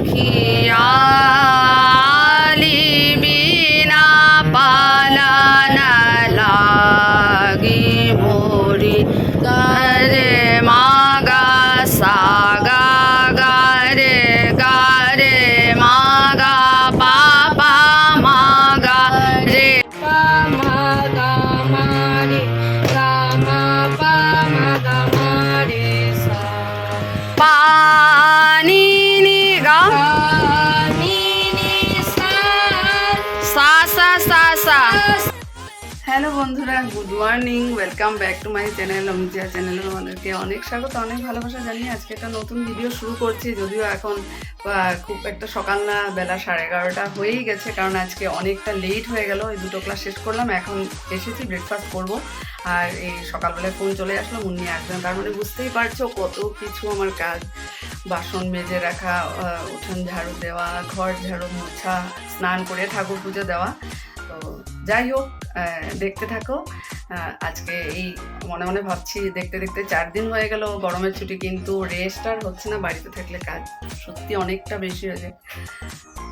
खियाली बिना पाला न लागी मोरी गरे मागा सागा गारे गारे मागा पापा मागा रे मागा मारे गामा पा मागा मारे सा पानी नी गा হ্যালো বন্ধুরা, good morning, welcome back to my channel. Amita চ্যানেলে তোমাদেরকে অনেক স্বাগত, অনেক ভালোবাসা জানিয়ে আজকে একটা নতুন ভিডিও শুরু করছি। যদিও এখন খুব একটা সকাল না, বেলা 11:30 হয়েই গেছে, কারণ আজকে অনেকটা লেট হয়ে গেল। এই দুটো ক্লাস শেষ করলাম, এখন এসেছি ব্রেকফাস্ট করব। আর এই সকালবেলায় ফোন চলে আসলো, মুন্নি আসবেন, তার মানে বুঝতেই পারছো কত কিছু আমার কাজ। বাসন মেজে রাখা, উঠোন ঝাড়ু দেওয়া, ঘর ঝাড়ু মোছা, স্নান করে ঠাকুর পুজো দেওয়া। তো যাই হোক, দেখতে থাকো। আজকে এই মনে মনে ভাবছি, দেখতে দেখতে 4 দিন হয়ে গেল গরমের ছুটি, কিন্তু রেস্ট আর হচ্ছে না। বাড়িতে থাকলে কাজ সত্যি অনেকটা বেশি হয়ে যায়।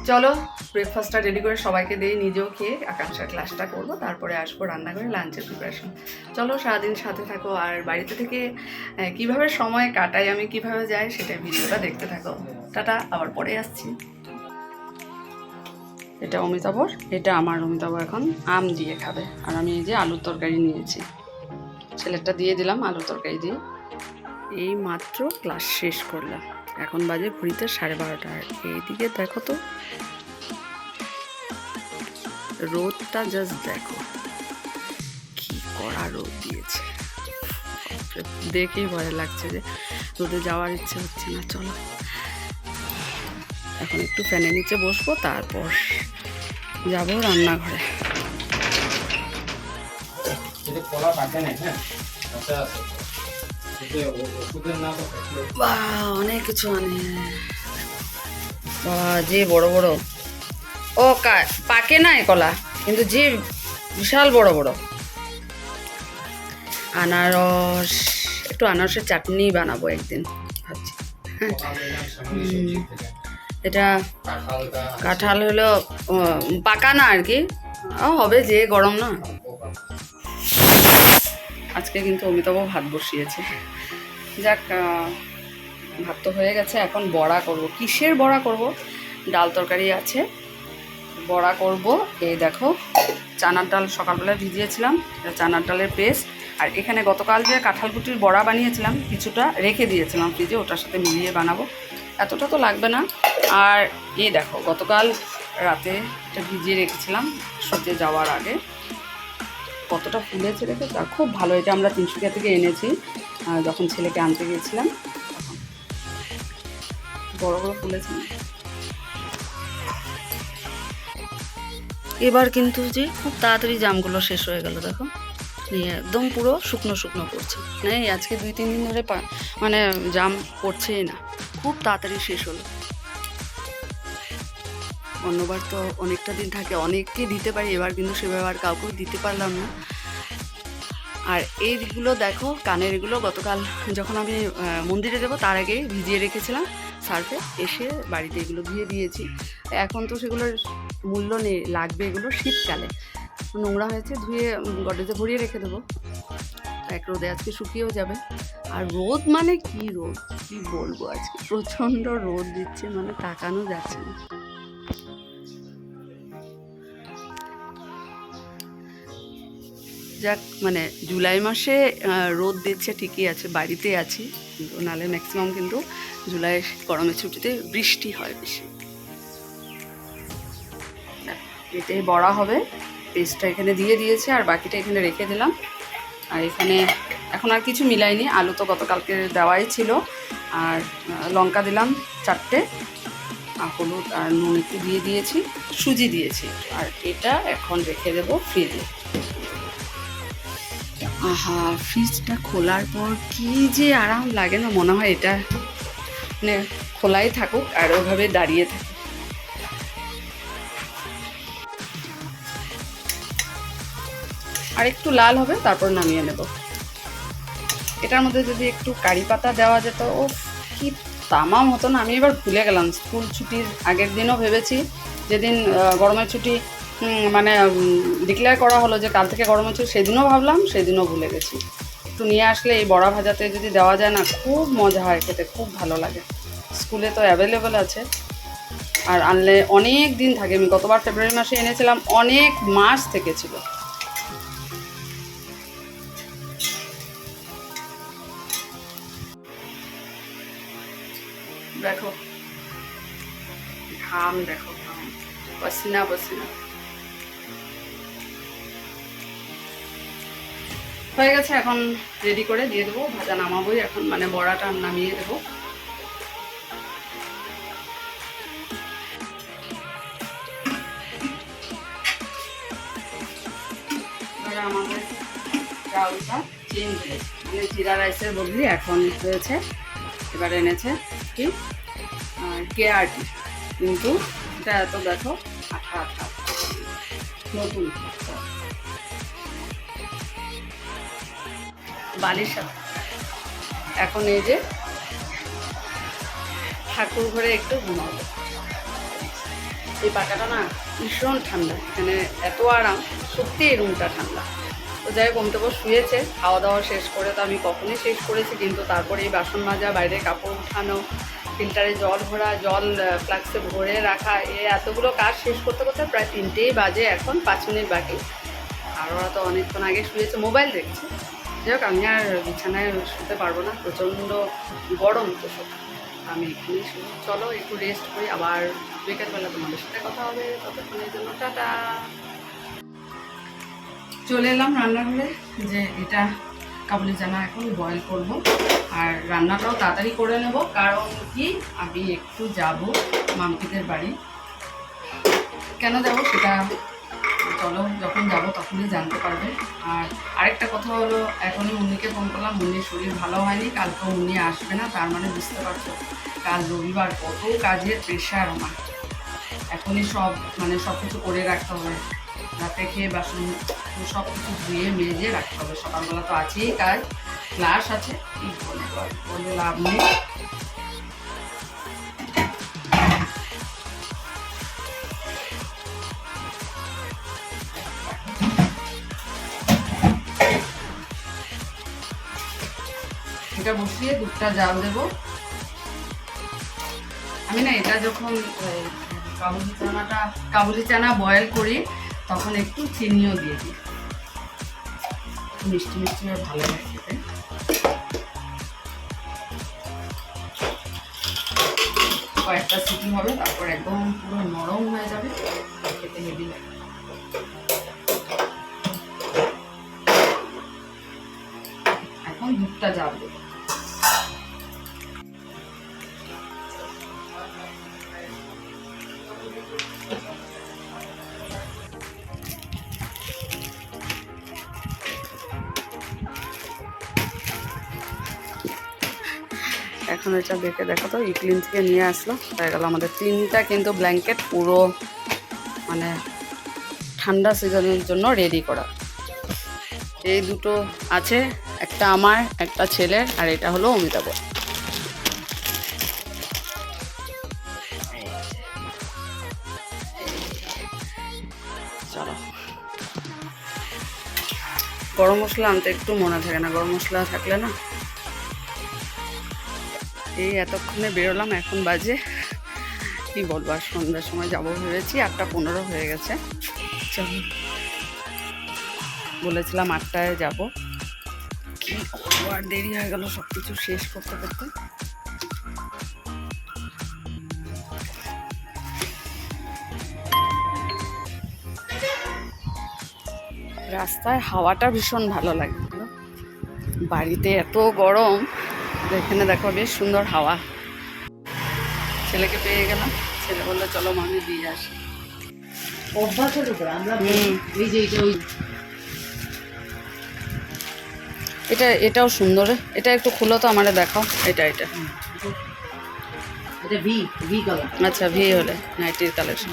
চলো ব্রেকফাস্টটা রেডি করে সবাইকে দিয়ে নিজেও খেয়ে আকাঙ্ক্ষার ক্লাসটা করবো, তারপরে আসবো রান্নাঘরে লাঞ্চের প্রিপারেশন। চলো সারাদিন সাথে থাকো, আর বাড়িতে থেকে কিভাবে সময় কাটাই আমি, কিভাবে যাই, সেটা ভিডিওটা দেখতে থাকো। টাটা, আবার পরে আসছি। এটা অমিতাভর, এটা আমার। অমিতাভ এখন আম দিয়ে খাবে, আর আমি এই যে আলুর তরকারি নিয়েছি, ছেলেটা দিয়ে দিলাম আলুর তরকারি দিয়ে। এই মাত্র ক্লাস শেষ করলাম, এখন বাজে ঘড়িতে 12:30। আর এইদিকে দেখো তো রোদটা, জাস্ট দেখো কি কড়া রোদ দিয়েছে, দেখেই ভয় লাগছে যে রোদে যাওয়ার ইচ্ছে হচ্ছে না। চলো এখন একটু ফ্যানের নিচে বসবো, তারপর যাবো রান্নাঘরে। অনেক কিছু যে বড় বড়, ও পাকে নাই কলা, কিন্তু যে বিশাল বড় বড়। আনারস, একটু আনারসের চাটনি বানাবো একদিন ভাবছি। এটা কাঁঠাল হলো পাকা না আর কি, হবে যে গরম না। আজকে কিন্তু অমিতাভ ভাত বসিয়েছে। যাক, ভাত তো হয়ে গেছে, এখন বড়া করব। কিসের বড়া করব? ডাল তরকারি আছে, বড়া করব। এই দেখো, চানার ডাল সকালবেলায় ভিজিয়েছিলাম, এটা চানার ডালের পেস্ট। আর এখানে গতকাল যে কাঁঠাল কুটির বড়া বানিয়েছিলাম, কিছুটা রেখে দিয়েছিলাম ফ্রিজে, ওটার সাথে মিলিয়ে বানাবো। এতটা তো লাগবে না। আর এই দেখো, গতকাল রাতে এটা ভিজিয়ে রেখেছিলাম শুতে যাওয়ার আগে, কতটা ফুলেছে রেখে, তা খুব ভালো। এটা আমরা 300 থেকে এনেছি, যখন ছেলেকে আনতে গিয়েছিলাম তখন বড় বড় ফুলেছে। এবার কিন্তু যে খুব তাড়াতাড়ি জামগুলো শেষ হয়ে গেল, দেখো নিয়ে একদম পুরো শুকনো শুকনো পড়ছে। নেই, আজকে 2-3 দিন ধরে মানে জাম পড়ছেই না, খুব তাড়াতাড়ি শেষ হলো। অন্যবার তো অনেকটা দিন থাকে, অনেককে দিতে পারি, এবার কিন্তু সেভাবে আর কাউকেও দিতে পারলাম না। আর এইগুলো দেখো, কানের এগুলো গতকাল যখন আমি মন্দিরে দেবো তার আগেই ভিজিয়ে রেখেছিলাম সার্ফে, এসে বাড়িতে এগুলো ধুয়ে দিয়েছি। এখন তো সেগুলোর মূল্য নেই, লাগবে এগুলো শীতকালে। নোংরা হয়েছে, ধুয়ে গডরেজে ভরিয়ে রেখে দেবো, এক রোদে আজকে শুকিয়েও যাবে। আর রোদ মানে কি রোদ, কি বলবো, আজকে প্রচণ্ড রোদ দিচ্ছে, মানে তাকানো যাচ্ছে না। যাক, মানে জুলাই মাসে রোদ দিচ্ছে ঠিকই আছে, বাড়িতে আছি, কিন্তু নাহলে ম্যাক্সিমাম কিন্তু জুলাই গরমের ছুটিতে বৃষ্টি হয় বেশি। এটাই বড়া হবে, পেস্টটা এখানে দিয়ে দিয়েছে, আর বাকিটা এখানে রেখে দিলাম। আর এখানে এখন আর কিছু মিলাইনি, আলু তো গতকালকে দেওয়াই ছিল, আর লঙ্কা দিলাম 4টে, আর হলুদ আর নুন একটু দিয়ে দিয়েছি, সুজি দিয়েছি। আর এটা এখন রেখে দেবো ফ্রিজে। আহা, ফ্রিজটা খোলার পর কি যে আরাম লাগে না, মনে হয় এটা মানে খোলাই থাকুক আর ওইভাবে দাঁড়িয়ে থাকে। আর একটু লাল হবে, তারপর নামিয়ে নেব। এটার মধ্যে যদি একটু কারি পাতা দেওয়া যেত, ও কি তামাম হতো না, আমি এবার ভুলে গেলাম। স্কুল ছুটির আগের দিনও ভেবেছি, যেদিন গরমের ছুটি মানে ডিক্লেয়ার করা হলো যে কাল থেকে গরমের ছুটি, সেদিনও ভাবলাম, সেদিনও ভুলে গেছি। একটু নিয়ে আসলে এই বড়া ভাজাতে যদি দেওয়া যায় না, খুব মজা হয় খেতে, খুব ভালো লাগে। স্কুলে তো অ্যাভেলেবেল আছে, আর আনলে অনেক দিন থাকে। আমি গতবার ফেব্রুয়ারি মাসে এনেছিলাম, অনেক মাস থেকে ছিল। দেখো ঘাম, দেখো ঘাম, পসিনা পসিনা হয়ে গেছে। এখন রেডি করে দিয়ে দেবো, ভাজা নামাবোই এখন, মানে বড়াটা নামিয়ে দেবো। আমাদের চাউলটা চেঞ্জ হয়েছে, মানে জিরা রাইসের বদলি এখন হয়েছে, এবার এনেছে কি কেআরটি, কিন্তু এটা এত দেখো আঠা আঠা নতুন বালির সাথে। এখন এই যে ঠাকুর ঘরে একটু ঘুমাবো। এই পাকাটা না ভীষণ ঠান্ডা, এখানে এত আরাম, সত্যি এই রুমটা ঠান্ডা। তো যাই হোক, অমিতাভ শুয়েছে, খাওয়া দাওয়া শেষ করে তো আমি কখনই শেষ করেছি, কিন্তু তারপরে এই বাসন মাজা, বাইরে কাপড় উঠানো, ফিল্টারে জল ভরা, জল ফ্লাক্সে ভরে রাখা, এতগুলো কাজ শেষ করতে করতে প্রায় 3টেই বাজে। এখন 5 মিনিট বাকি, আর ওরা তো অনেকক্ষণ আগে শুয়েছে, মোবাইল দেখছে। যাই হোক, আমি আর বিছানায় শুতে পারবো না, প্রচণ্ড গরম তো সব। আমি এখানেই শুনি, চলো একটু রেস্ট করি, আবার বিকেলবেলা তোমাদের সাথে কথা হবে। ততক্ষণের জন্য টাটা। চলে এলাম রান্নাঘরে, যে এটা কাবুলি চানা এখন বয়েল করব, আর রান্নাটাও তাড়াতাড়ি করে নেব, কারণ কি আমি একটু যাব মাম্পিদের বাড়ি। কেন যাব সেটা চলো যখন যাব তখনই জানতে পারবে। আর আরেকটা কথা হলো, এখনই মুন্নিকে ফোন করলাম, মুন্নির শরীর ভালো হয়নি, কালকেও মুন্নি আসবে না, তার মানে বুঝতে পারছো কাল রবিবার কত কাজের প্রেশার আমার। এখনই সব মানে সব কিছু করে রাখতে হবে, রাতে খেয়ে বাসন সব কিছু ধুয়ে মেজে রাখতে হবে। সকালবেলা তো আছেই কাজ, ক্লাস আছে, কি বলে লাভ নেই। এটা বসিয়ে দুধটা জাল দেবো। আমি না এটা যখন কাবুলি চানা বয়েল করি, তখন একটু চিনিও দিয়ে দিই, মিষ্টি মিষ্টি ভালো লাগে খেতে। কয়েকটা সিটি হবে, তারপর একদম পুরো নরম হয়ে যাবে, খেতে হেভি লাগে। এখন দুধটা জাল দেবো। এখন এটা দেখে দেখো তো, ইক্লিন থেকে নিয়ে আসলো, হয়ে গেল আমাদের 3টা কিন্তু ব্ল্যাঙ্কেট পুরো মানে ঠান্ডা সিজনের জন্য রেডি করা। এই দুটো আছে, একটা আমার, একটা ছেলের, আর এটা হলো অমিতাভ। চলো, গরম মশলা আনতে একটু মনে থাকে না, গরম মশলা থাকলে না। এই এতক্ষণে বেরোলাম, এখন বাজে কি বলবো, আর সন্ধ্যার সময় যাবো ভেবেছি, 8:15 হয়ে গেছে। চলো, বলেছিলাম 8টায় যাবো, কি করবো, আর দেরি হয়ে গেল সব কিছু শেষ করতে করতে। রাস্তায় হাওয়াটা ভীষণ ভালো লাগে, বাড়িতে এত গরম, এখানে দেখো বেশ সুন্দর হাওয়া। ছেলেকে পেয়ে গেলাম, ছেলে বললো চলো মামি দিয়ে আসি। অভ্যাসের উপর আমরা এই যে এটাও সুন্দর, এটা একটু খুলো তো আমারে দেখাও। এটা এটা ভি ভি কালার, আচ্ছা ভি হলে নাইটির কালেকশন।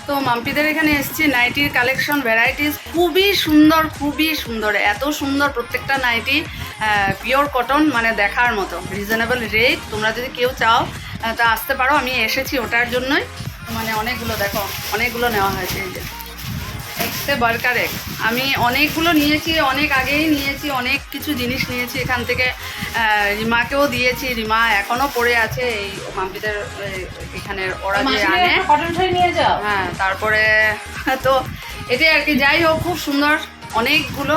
তো তো মাম্পিদের এখানে এসেছি, নাইটির কালেকশন ভ্যারাইটিস খুবই সুন্দর, এত সুন্দর প্রত্যেকটা নাইটি, পিওর কটন, মানে দেখার মতো, রিজনেবল রেট। তোমরা যদি কেউ চাও তা আসতে পারো, আমি এসেছি ওটার জন্যই। মানে অনেকগুলো দেখো, অনেকগুলো নেওয়া হয়েছে। এই যে এক্সে বার্কার এক, আমি অনেকগুলো নিয়েছি, অনেক আগেই নিয়েছি, অনেক কিছু জিনিস নিয়েছি এখান থেকে। রিমাকেও দিয়েছি, রিমা এখনও পড়ে আছে এই মাম্পিদের এখানের, ওরা যে আনে। হ্যাঁ, তারপরে তো এটাই আর কি। যাই হোক, খুব সুন্দর অনেকগুলো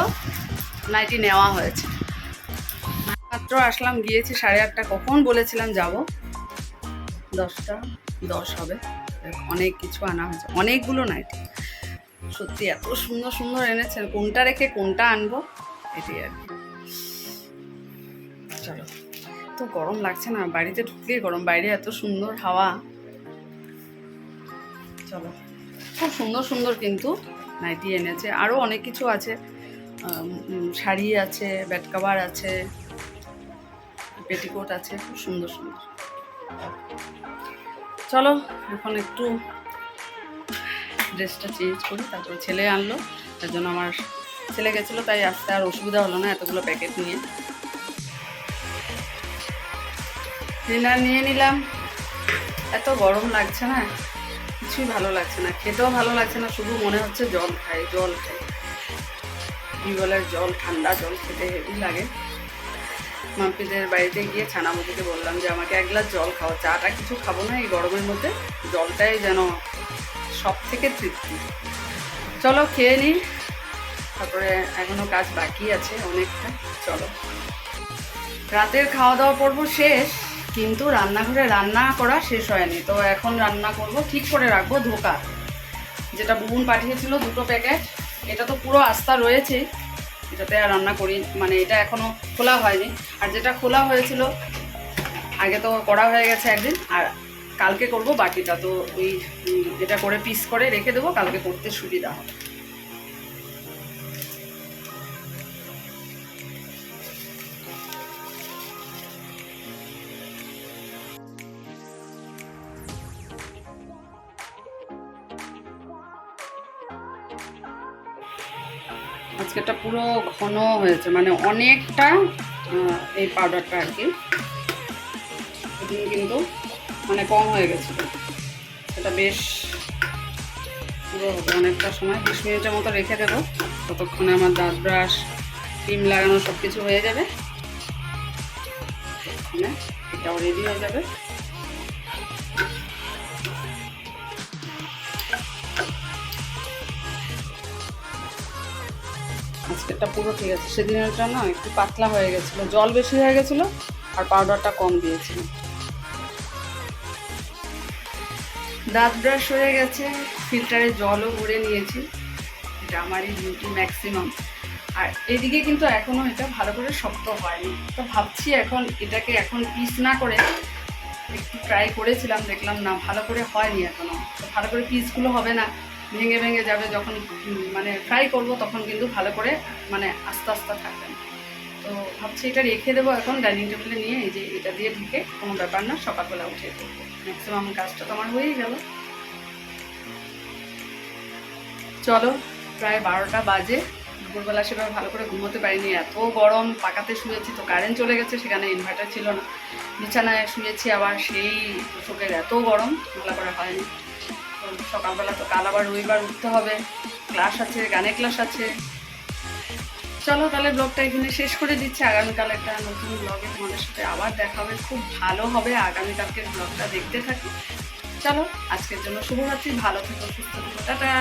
নাইটি নেওয়া হয়েছে। মাত্র আসলাম, গিয়েছি 8:30, কখন বলেছিলাম যাব, 10টা 10 হবে। অনেক কিছু আনা হয়েছে, অনেকগুলো নাইটি, সত্যি এত সুন্দর এনেছেন, কোনটা রেখে কোনটা আনবো এটাই আর কি। চলো, তো গরম লাগছে না, বাড়িতে ঢুকলেই গরম, বাইরে এত সুন্দর হাওয়া। চলো, খুব সুন্দর কিন্তু নাইটি এনেছে, আরও অনেক কিছু আছে, শাড়ি আছে, বেড কভার আছে, পেটিকোট আছে, খুব সুন্দর। চলো এখন একটু ড্রেসটা চেঞ্জ করি, তারপরে ছেলে আনলো, তার জন্য আমার ছেলে গেছিলো, তাই আসতে আর অসুবিধা হলো না এতগুলো প্যাকেট নিয়ে। ডিনার নিয়ে নিলাম, এত গরম লাগছে না, কিছুই ভালো লাগছে না, খেতেও ভালো লাগছে না, শুধু মনে হচ্ছে জল খাই। টিউবওয়েলের জল, ঠান্ডা জল খেতে হেভি লাগে। মাম্পিদের বাড়িতে গিয়ে ছানামুদিকে বললাম যে আমাকে 1 গ্লাস জল খাও, চাটা কিছু খাবো না এই গরমের মধ্যে, জলটাই যেন সব থেকে তৃপ্তি। চলো খেয়ে নিই, তারপরে এখনও কাজ বাকি আছে অনেকটা। চলো, রাতের খাওয়া দাওয়া পর্ব শেষ, কিন্তু রান্নাঘরে রান্না করা শেষ হয়নি। তো এখন রান্না করব, ঠিক করে রাখবো ধোকা, যেটা বুবুন পাঠিয়েছিল 2টো প্যাকেট, এটা তো পুরো আস্থা রয়েছে, এটাতে আর রান্না করি, মানে এটা এখনও খোলা হয়নি। আর যেটা খোলা হয়েছিল আগে তো করা হয়ে গেছে একদিন, আর কালকে করব বাকিটা। তো ওই এটা করে পিস করে রেখে দেবো, কালকে করতে সুবিধা হবে। আজকেটা পুরো ঘন হয়েছে, মানে অনেকটা এই পাউডারটা আর কি, এদিন কিন্তু মানে কম হয়ে গেছিলো, সেটা বেশ পুরো হবে অনেকটা সময়। 20 মিনিটের মতো রেখে দেবো, ততক্ষণে আমার দাঁত ব্রাশ, ক্রিম লাগানো সব কিছু হয়ে যাবে, ততক্ষণে এটাও রেডি হয়ে যাবে। আজকেরটা পুরো ঠিক আছে, সেদিনেরটা না একটু পাতলা হয়ে গেছিলো, জল বেশি হয়ে গেছিলো আর পাউডারটা কম দিয়েছিল। দাঁত ব্রাশ হয়ে গেছে, ফিল্টারে জলও ভরে নিয়েছি, এটা আমারই বিউটি ম্যাক্সিমাম। আর এদিকে কিন্তু এখনও এটা ভালো করে শক্ত হয়নি, তো ভাবছি এখন এটাকে এখন পিস না করে একটু ট্রাই করেছিলাম, দেখলাম না ভালো করে হয়নি এখনও, তো ভালো করে পিসগুলো হবে না, ভেঙে যাবে, যখন মানে ফ্রাই করব তখন কিন্তু ভালো করে মানে আস্তে থাকবে না। তো ভাবছি এটা রেখে দেবো এখন ডাইনিং টেবিলে নিয়ে, এই যে এটা দিয়ে ঢেকে, কোনো ব্যাপার না, সকালবেলা উঠে করবো, ম্যাক্সিমাম কাজটা তো আমার হয়েই গেল। চলো, প্রায় 12টা বাজে, দুপুরবেলা সেভাবে ভালো করে ঘুমোতে পারিনি, এত গরম, পাকাতে শুয়েছি, তো কারেন্ট চলে গেছে, সেখানে ইনভার্টার ছিল না, বিছানায় শুয়েছি, আবার সেই চোখের এত গরম, ভালো করে হয়নি। তো সকালবেলা তো কাল আবার রবিবার উঠতে হবে, ক্লাস আছে, গানের ক্লাস আছে। চলো তাহলে ব্লগটা এখানে শেষ করে দিচ্ছি, আগামীকাল একটা নতুন ব্লগে তোমাদের সাথে আবার দেখা হবে, খুব ভালো হবে, আগামীকালকের ব্লগটা দেখতে থাকি। চলো, আজকের জন্য শুভরাত্রি, ভালো থেকো, সুস্থ থেকো, টাটা।